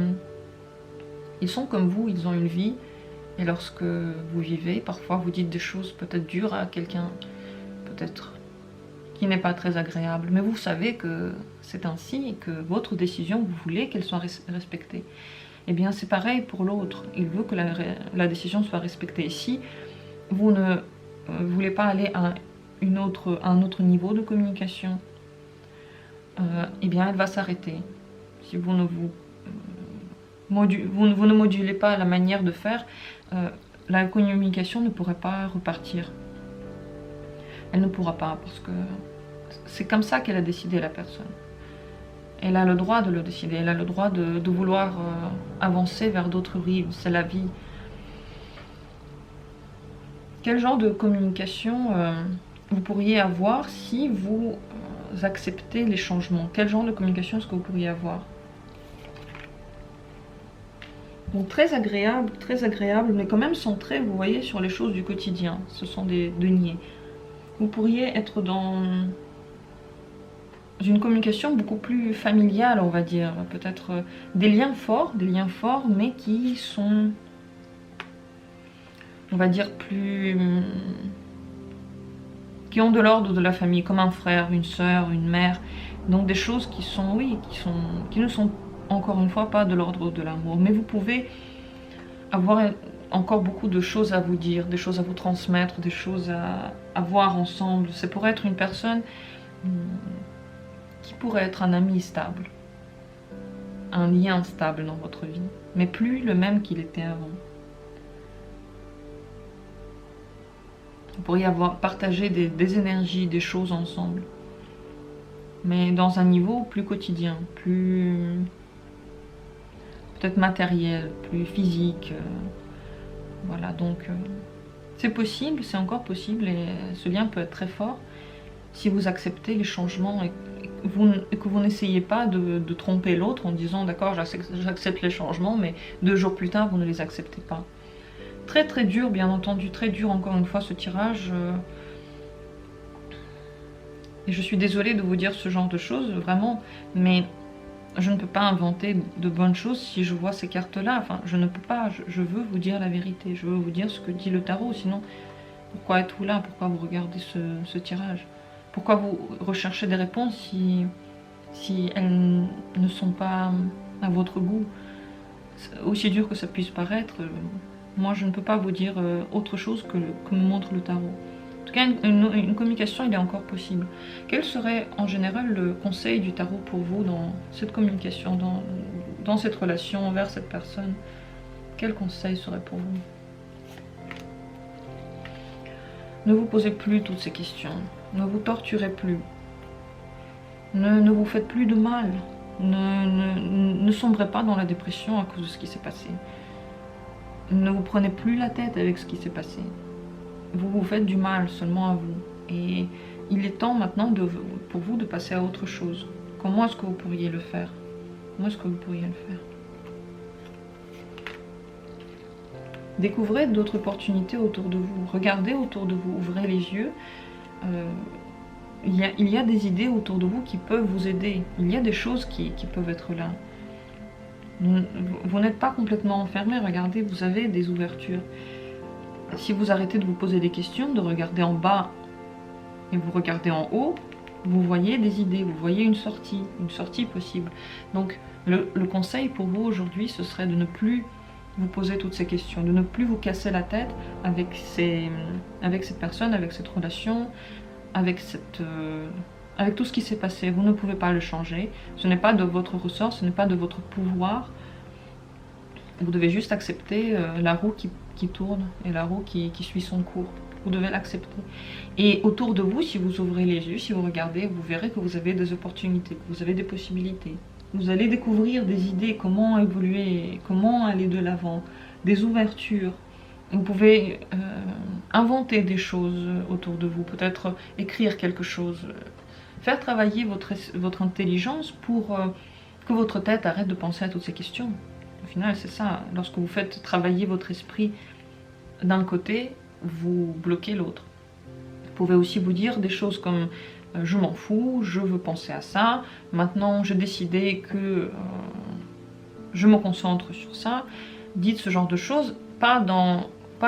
ils sont comme vous, ils ont une vie, et lorsque vous vivez, parfois vous dites des choses peut-être dures à quelqu'un, peut-être qui n'est pas très agréable, mais vous savez que c'est ainsi et que votre décision, vous voulez qu'elle soit respectée. Eh bien c'est pareil pour l'autre, il veut que la décision soit respectée. Et si vous ne voulez pas aller à un autre niveau de communication, eh bien elle va s'arrêter. Si vous ne modulez pas la manière de faire, la communication ne pourrait pas repartir. Elle ne pourra pas, parce que c'est comme ça qu'elle a décidé, la personne. Elle a le droit de le décider, elle a le droit de vouloir avancer vers d'autres rives, c'est la vie. Quel genre de communication vous pourriez avoir si vous acceptez les changements? Quel genre de communication est-ce que vous pourriez avoir? Donc très agréable, mais quand même centré, vous voyez, sur les choses du quotidien. Ce sont des deniers. Vous pourriez être dans une communication beaucoup plus familiale, on va dire. Peut-être des liens forts, mais qui sont, on va dire, qui ont de l'ordre de la famille, comme un frère, une sœur, une mère. Donc des choses qui sont, oui, qui ne sont encore une fois pas de l'ordre de l'amour. Mais vous pouvez avoir encore beaucoup de choses à vous dire, des choses à vous transmettre, des choses à voir ensemble. C'est pour être une personne qui pourrait être un ami stable, un lien stable dans votre vie, mais plus le même qu'il était avant. Vous pourriez partagé des énergies, des choses ensemble, mais dans un niveau plus quotidien, plus peut-être matériel, plus physique. Voilà, donc c'est possible, c'est encore possible, et ce lien peut être très fort si vous acceptez les changements et que vous n'essayez pas de tromper l'autre en disant d'accord, j'accepte les changements, mais 2 jours plus tard vous ne les acceptez pas. Très très dur, bien entendu, très dur encore une fois ce tirage. Et je suis désolée de vous dire ce genre de choses, vraiment, mais je ne peux pas inventer de bonnes choses si je vois ces cartes-là. Enfin, je ne peux pas, je veux vous dire la vérité, je veux vous dire ce que dit le tarot, sinon pourquoi êtes-vous là? Pourquoi vous regardez ce tirage? Pourquoi vous recherchez des réponses si elles ne sont pas à votre goût? Aussi dur que ça puisse paraître, moi je ne peux pas vous dire autre chose que me montre le tarot. En tout cas, une communication, il est encore possible. Quel serait en général le conseil du tarot pour vous dans cette communication, dans cette relation envers cette personne? Quel conseil serait pour vous? Ne vous posez plus toutes ces questions. Ne vous torturez plus. Ne vous faites plus de mal. Ne sombrez pas dans la dépression à cause de ce qui s'est passé. Ne vous prenez plus la tête avec ce qui s'est passé. Vous vous faites du mal seulement à vous. Et il est temps maintenant pour vous de passer à autre chose. Comment est-ce que vous pourriez le faire? Comment est-ce que vous pourriez le faire? Découvrez d'autres opportunités autour de vous. Regardez autour de vous. Ouvrez les yeux. Il y a des idées autour de vous qui peuvent vous aider. Il y a des choses qui peuvent être là. Vous n'êtes pas complètement enfermé. Regardez, vous avez des ouvertures. Si vous arrêtez de vous poser des questions, de regarder en bas et vous regardez en haut, vous voyez des idées, vous voyez une sortie possible. Donc le conseil pour vous aujourd'hui, ce serait de ne plus vous poser toutes ces questions, de ne plus vous casser la tête avec cette personne, avec cette relation, avec tout ce qui s'est passé. Vous ne pouvez pas le changer, ce n'est pas de votre ressort, ce n'est pas de votre pouvoir. Vous devez juste accepter la roue qui tourne et la roue qui suit son cours. Vous devez l'accepter. Et autour de vous, si vous ouvrez les yeux, si vous regardez, vous verrez que vous avez des opportunités, que vous avez des possibilités. Vous allez découvrir des idées, comment évoluer, comment aller de l'avant, des ouvertures. Vous pouvez inventer des choses autour de vous, peut-être écrire quelque chose, faire travailler votre intelligence pour que votre tête arrête de penser à toutes ces questions. Au final, c'est ça. Lorsque vous faites travailler votre esprit d'un côté, vous bloquez l'autre. Vous pouvez aussi vous dire des choses comme je m'en fous, je veux penser à ça, maintenant j'ai décidé que je me concentre sur ça. Dites ce genre de choses, pas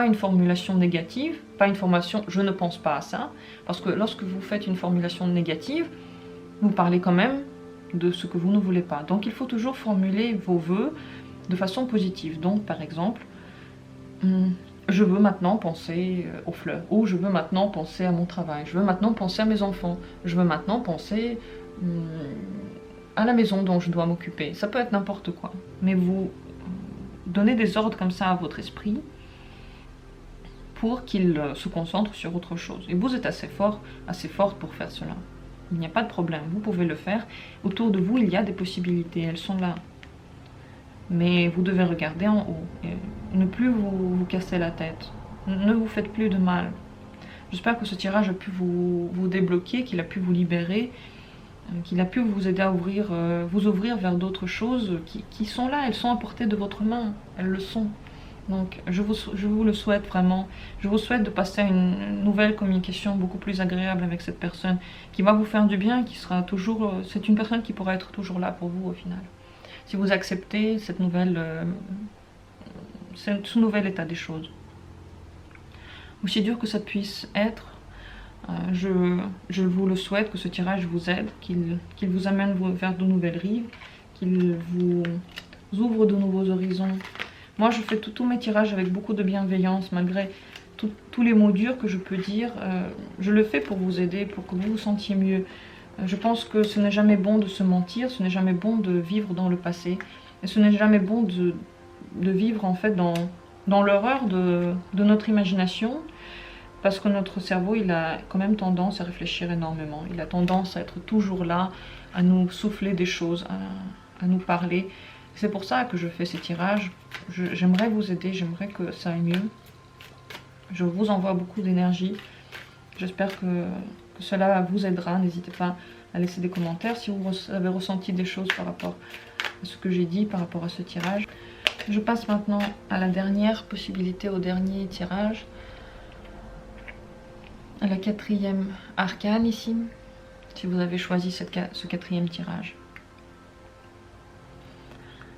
une formulation négative, pas une formulation je ne pense pas à ça, parce que lorsque vous faites une formulation négative, vous parlez quand même de ce que vous ne voulez pas. Donc il faut toujours formuler vos vœux de façon positive. Donc par exemple, je veux maintenant penser aux fleurs, ou je veux maintenant penser à mon travail, je veux maintenant penser à mes enfants, je veux maintenant penser à la maison dont je dois m'occuper. Ça peut être n'importe quoi, mais vous donnez des ordres comme ça à votre esprit pour qu'il se concentre sur autre chose. Et vous êtes assez fort, assez forte pour faire cela. Il n'y a pas de problème, vous pouvez le faire. Autour de vous, il y a des possibilités, elles sont là. Mais vous devez regarder en haut, et ne plus vous casser la tête, ne vous faites plus de mal. J'espère que ce tirage a pu vous débloquer, qu'il a pu vous libérer, qu'il a pu vous aider à vous ouvrir vers d'autres choses qui sont là, elles sont à portée de votre main, elles le sont. Donc je vous le souhaite vraiment, je vous souhaite de passer à une nouvelle communication beaucoup plus agréable avec cette personne, qui va vous faire du bien, qui sera toujours, c'est une personne qui pourra être toujours là pour vous au final. Si vous acceptez ce nouvel état des choses. Aussi dur que ça puisse être, je vous le souhaite, que ce tirage vous aide, qu'il vous amène vers de nouvelles rives, qu'il vous ouvre de nouveaux horizons. Moi, je fais tous mes tirages avec beaucoup de bienveillance, malgré tous les mots durs que je peux dire. Je le fais pour vous aider, pour que vous vous sentiez mieux. Je pense que ce n'est jamais bon de se mentir, ce n'est jamais bon de vivre dans le passé. Et ce n'est jamais bon de vivre en fait dans l'horreur de notre imagination. Parce que notre cerveau, il a quand même tendance à réfléchir énormément. Il a tendance à être toujours là, à nous souffler des choses, à nous parler. C'est pour ça que je fais ces tirages. J'aimerais vous aider, j'aimerais que ça aille mieux. Je vous envoie beaucoup d'énergie. J'espère que cela vous aidera. N'hésitez pas à laisser des commentaires si vous avez ressenti des choses par rapport à ce que j'ai dit, par rapport à ce tirage. Je passe maintenant à la dernière possibilité, au dernier tirage. À la 4e arcane ici, si vous avez choisi ce 4e tirage.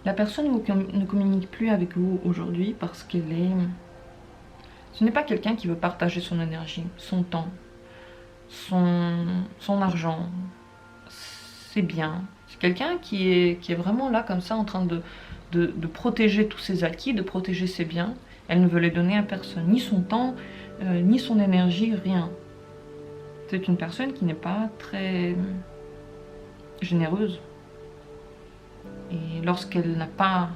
La personne ne communique plus avec vous aujourd'hui parce qu'elle est... Ce n'est pas quelqu'un qui veut partager son énergie, son temps, son argent, ses biens. C'est quelqu'un qui est vraiment là comme ça en train de protéger tous ses acquis, de protéger ses biens. Elle ne veut les donner à personne, ni son temps, ni son énergie, rien. C'est une personne qui n'est pas très généreuse. Et lorsqu'elle n'a pas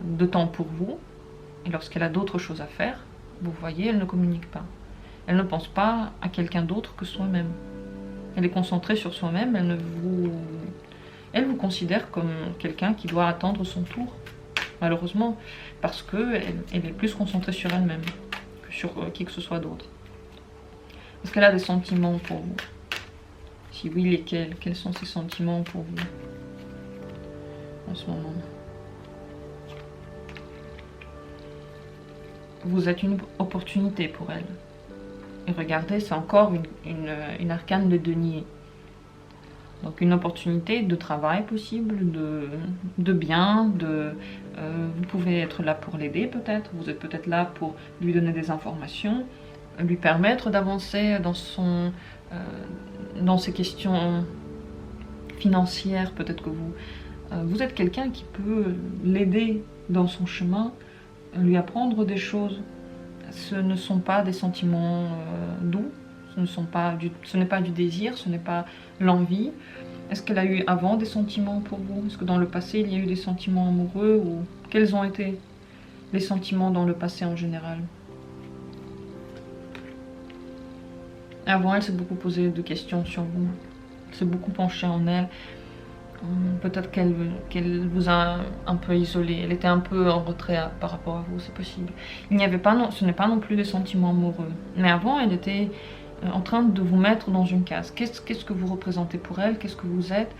de temps pour vous, et lorsqu'elle a d'autres choses à faire, vous voyez, elle ne communique pas. Elle ne pense pas à quelqu'un d'autre que soi-même. Elle est concentrée sur soi-même, elle vous considère comme quelqu'un qui doit attendre son tour, malheureusement, parce qu'elle est plus concentrée sur elle-même que sur qui que ce soit d'autre. Est-ce qu'elle a des sentiments pour vous? Si oui, lesquels? Quels sont ces sentiments pour vous en ce moment? Vous êtes une opportunité pour elle. Et regardez, c'est encore une arcane de denier. Donc une opportunité de travail possible, de bien, vous pouvez être là pour l'aider peut-être, vous êtes peut-être là pour lui donner des informations, lui permettre d'avancer dans ses questions financières. Peut-être que vous êtes quelqu'un qui peut l'aider dans son chemin, lui apprendre des choses. Ce ne sont pas des sentiments doux, ce n'est pas du désir, ce n'est pas l'envie. Est-ce qu'elle a eu avant des sentiments pour vous? Est-ce que dans le passé il y a eu des sentiments amoureux? Ou quels ont été les sentiments dans le passé en général? Avant, elle s'est beaucoup posé de questions sur vous, elle s'est beaucoup penchée en elle. Peut-être qu'elle vous a un peu isolé, elle était un peu en retrait par rapport à vous, c'est possible. Ce n'est pas non plus des sentiments amoureux, mais avant elle était en train de vous mettre dans une case. Qu'est-ce que vous représentez pour elle? Qu'est-ce que vous êtes?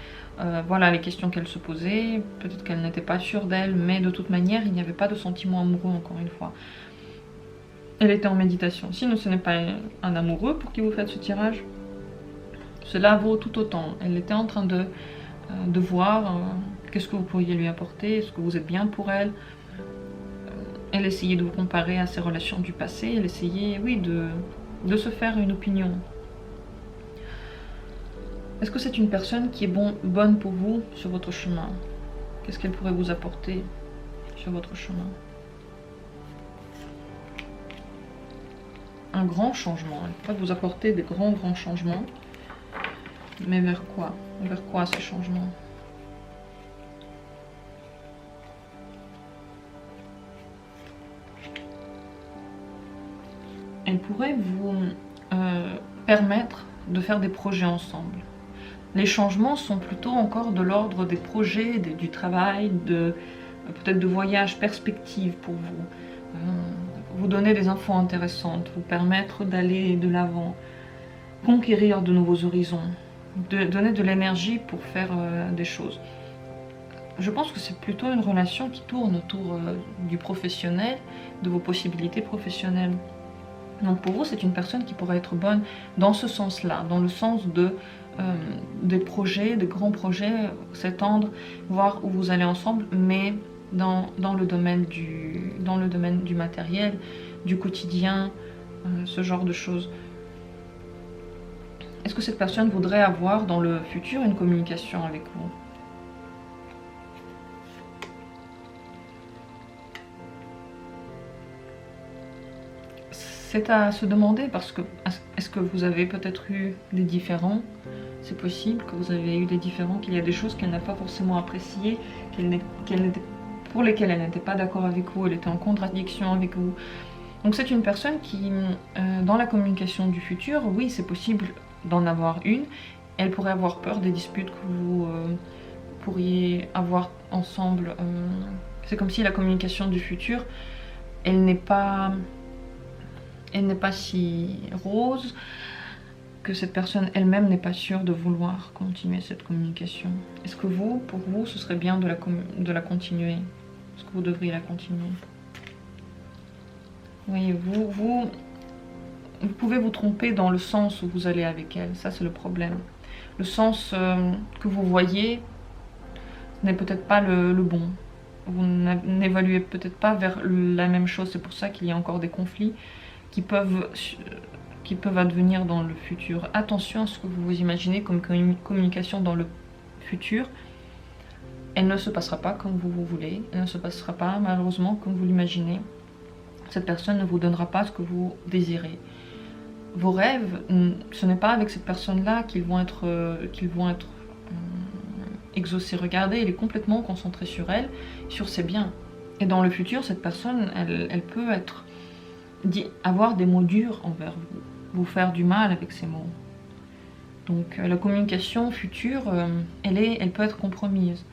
Voilà les questions qu'elle se posait. Peut-être qu'elle n'était pas sûre d'elle, mais de toute manière il n'y avait pas de sentiments amoureux, encore une fois. Elle était en méditation. Sinon ce n'est pas un amoureux pour qui vous faites ce tirage, cela vaut tout autant. Elle était en train de voir qu'est-ce que vous pourriez lui apporter, est-ce que vous êtes bien pour elle. Elle essayait de vous comparer à ses relations du passé, elle essayait, oui, de se faire une opinion. Est-ce que c'est une personne qui est bonne pour vous sur votre chemin? Qu'est-ce qu'elle pourrait vous apporter sur votre chemin? Un grand changement, elle pourrait vous apporter des grands changements. Mais vers quoi? Vers quoi ce changement? Elle pourrait vous permettre de faire des projets ensemble. Les changements sont plutôt encore de l'ordre des projets, du travail, peut-être de voyages, perspectives pour vous. Vous donner des infos intéressantes, vous permettre d'aller de l'avant, conquérir de nouveaux horizons. Donner de l'énergie pour faire des choses. Je pense que c'est plutôt une relation qui tourne autour du professionnel, de vos possibilités professionnelles. Donc pour vous, c'est une personne qui pourrait être bonne dans ce sens-là, dans le sens des projets, des grands projets, s'étendre, voir où vous allez ensemble, mais dans le domaine du matériel, du quotidien, ce genre de choses. Est-ce que cette personne voudrait avoir dans le futur une communication avec vous? C'est à se demander parce que est-ce que vous avez peut-être eu des différends? C'est possible que vous avez eu des différends, qu'il y a des choses qu'elle n'a pas forcément appréciées, pour lesquelles elle n'était pas d'accord avec vous, elle était en contradiction avec vous. Donc c'est une personne qui, dans la communication du futur, oui c'est possible d'en avoir une, elle pourrait avoir peur des disputes que vous pourriez avoir ensemble. C'est comme si la communication du futur, elle n'est pas si rose, que cette personne elle-même n'est pas sûre de vouloir continuer cette communication. Est-ce que pour vous, ce serait bien de la continuer? Est-ce que vous devriez la continuer? Oui, vous pouvez vous tromper dans le sens où vous allez avec elle, ça c'est le problème. Le sens que vous voyez n'est peut-être pas le bon. Vous n'évaluez peut-être pas vers la même chose, c'est pour ça qu'il y a encore des conflits qui peuvent advenir dans le futur. Attention à ce que vous vous imaginez comme communication dans le futur. Elle ne se passera pas comme vous voulez, elle ne se passera pas malheureusement comme vous l'imaginez. Cette personne ne vous donnera pas ce que vous désirez. Vos rêves, ce n'est pas avec cette personne-là qu'ils vont être exaucés. Regardez, elle est complètement concentrée sur elle, sur ses biens. Et dans le futur, cette personne, elle peut avoir des mots durs envers vous. vous faire du mal avec ces mots. Donc la communication future, elle peut être compromise.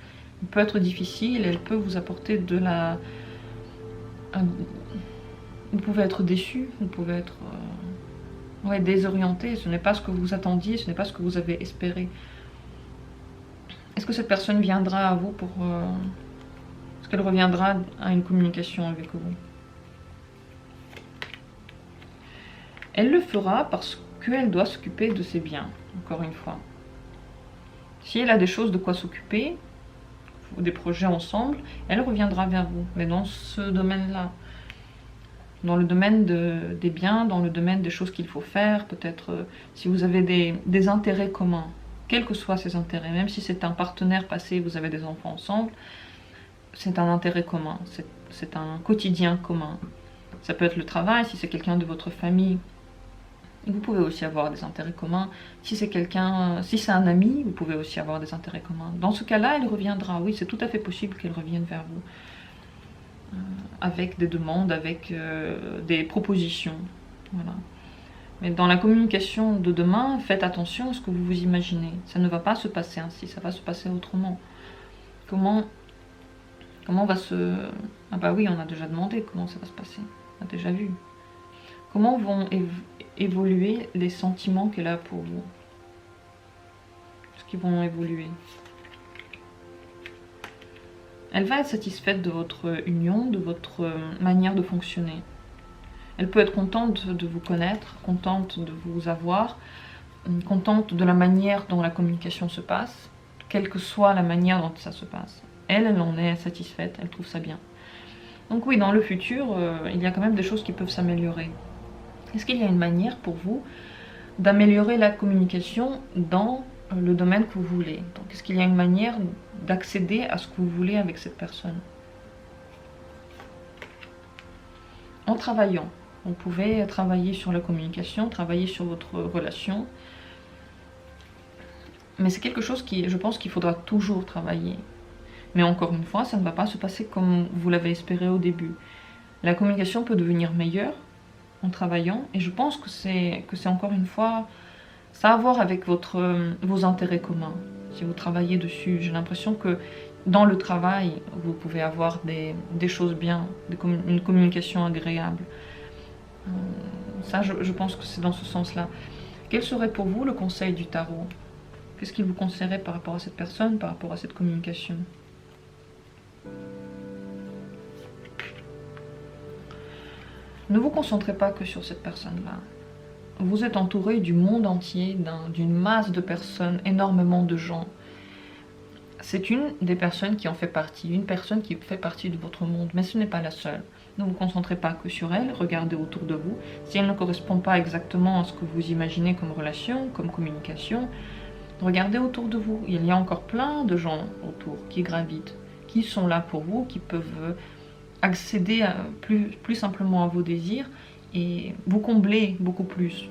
Elle peut être difficile, elle peut vous apporter de la... Vous pouvez être déçu, vous pouvez être désorienté, ce n'est pas ce que vous attendiez, ce n'est pas ce que vous avez espéré. Est-ce que cette personne viendra à vous pour... Est-ce qu'elle reviendra à une communication avec vous? Elle le fera parce qu'elle doit s'occuper de ses biens, encore une fois. Si elle a des choses de quoi s'occuper, ou des projets ensemble, elle reviendra vers vous. Mais dans ce domaine-là, dans le domaine des biens, dans le domaine des choses qu'il faut faire, peut-être si vous avez des intérêts communs, quels que soient ces intérêts, même si c'est un partenaire passé, vous avez des enfants ensemble, c'est un intérêt commun, c'est un quotidien commun. Ça peut être le travail, si c'est quelqu'un de votre famille, vous pouvez aussi avoir des intérêts communs. Si c'est un ami, vous pouvez aussi avoir des intérêts communs. Dans ce cas-là, elle reviendra. Oui, c'est tout à fait possible qu'elle revienne vers vous. Avec des demandes, avec des propositions. Voilà. Mais dans la communication de demain, faites attention à ce que vous vous imaginez. Ça ne va pas se passer ainsi, ça va se passer autrement. Comment va se... Ah bah oui, on a déjà demandé comment ça va se passer. On a déjà vu. Comment vont évoluer les sentiments qu'elle a pour vous? Est-ce qu'ils vont évoluer? Elle va être satisfaite de votre union, de votre manière de fonctionner. Elle peut être contente de vous connaître, contente de vous avoir, contente de la manière dont la communication se passe, quelle que soit la manière dont ça se passe. Elle en est satisfaite, elle trouve ça bien. Donc oui, dans le futur, il y a quand même des choses qui peuvent s'améliorer. Est-ce qu'il y a une manière pour vous d'améliorer la communication dans le domaine que vous voulez? Donc, est-ce qu'il y a une manière d'accéder à ce que vous voulez avec cette personne? En travaillant. Vous pouvez travailler sur la communication, travailler sur votre relation. Mais c'est quelque chose qui, je pense qu'il faudra toujours travailler. Mais encore une fois, ça ne va pas se passer comme vous l'avez espéré au début. La communication peut devenir meilleure en travaillant, et je pense que c'est encore une fois, ça a à voir avec vos intérêts communs. Si vous travaillez dessus, j'ai l'impression que dans le travail, vous pouvez avoir des choses bien, une communication agréable. Ça, je pense que c'est dans ce sens-là. Quel serait pour vous le conseil du tarot? Qu'est-ce qu'il vous conseillerait par rapport à cette personne, par rapport à cette communication? Ne vous concentrez pas que sur cette personne-là. Vous êtes entouré du monde entier, d'une masse de personnes, énormément de gens. C'est une des personnes qui en fait partie, une personne qui fait partie de votre monde, mais ce n'est pas la seule. Ne vous concentrez pas que sur elle, regardez autour de vous. Si elle ne correspond pas exactement à ce que vous imaginez comme relation, comme communication, regardez autour de vous. Il y a encore plein de gens autour qui gravitent, qui sont là pour vous, qui peuvent accéder plus simplement à vos désirs et vous combler beaucoup plus.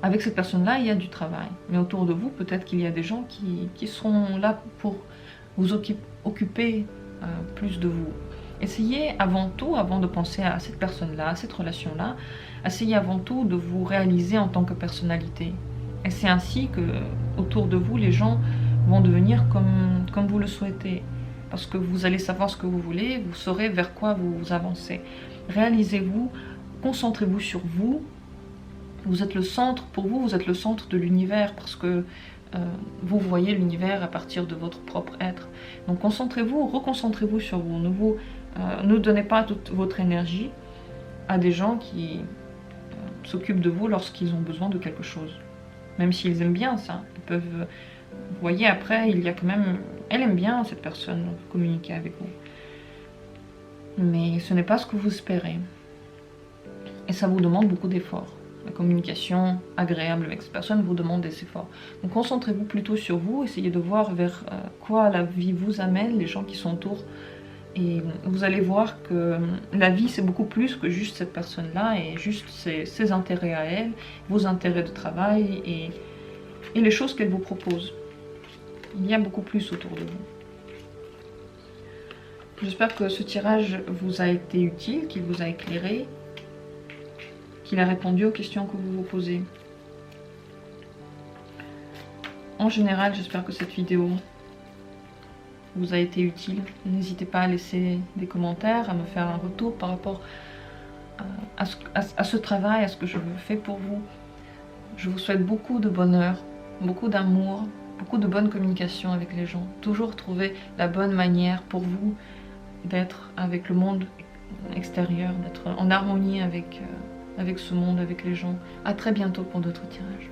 Avec cette personne-là, il y a du travail. Mais autour de vous, peut-être qu'il y a des gens qui seront là pour vous occuper plus de vous. Essayez avant tout, avant de penser à cette personne-là, à cette relation-là, essayez avant tout de vous réaliser en tant que personnalité. Et c'est ainsi que autour de vous, les gens vont devenir comme vous le souhaitez. Parce que vous allez savoir ce que vous voulez, vous saurez vers quoi vous avancez. Réalisez-vous, concentrez-vous sur vous. Vous êtes le centre, pour vous, vous êtes le centre de l'univers parce que vous voyez l'univers à partir de votre propre être. Donc concentrez-vous, reconcentrez-vous sur vous. Ne donnez pas toute votre énergie à des gens qui s'occupent de vous lorsqu'ils ont besoin de quelque chose. Même s'ils aiment bien ça, ils peuvent... Vous voyez, après, il y a quand même... Elle aime bien cette personne, communiquer avec vous. Mais ce n'est pas ce que vous espérez. Et ça vous demande beaucoup d'efforts. La communication agréable avec cette personne vous demande des efforts. Donc concentrez-vous plutôt sur vous, essayez de voir vers quoi la vie vous amène, les gens qui sont autour. Et vous allez voir que la vie c'est beaucoup plus que juste cette personne-là et juste ses intérêts à elle, vos intérêts de travail et les choses qu'elle vous propose. Il y a beaucoup plus autour de vous. J'espère que ce tirage vous a été utile, qu'il vous a éclairé. qu'il a répondu aux questions que vous vous posez. En général, j'espère que cette vidéo vous a été utile. N'hésitez pas à laisser des commentaires, à me faire un retour par rapport à ce travail, à ce que je fais pour vous. Je vous souhaite beaucoup de bonheur, beaucoup d'amour, beaucoup de bonne communication avec les gens. Toujours trouver la bonne manière pour vous d'être avec le monde extérieur, d'être en harmonie avec ce monde, avec les gens. À très bientôt pour d'autres tirages.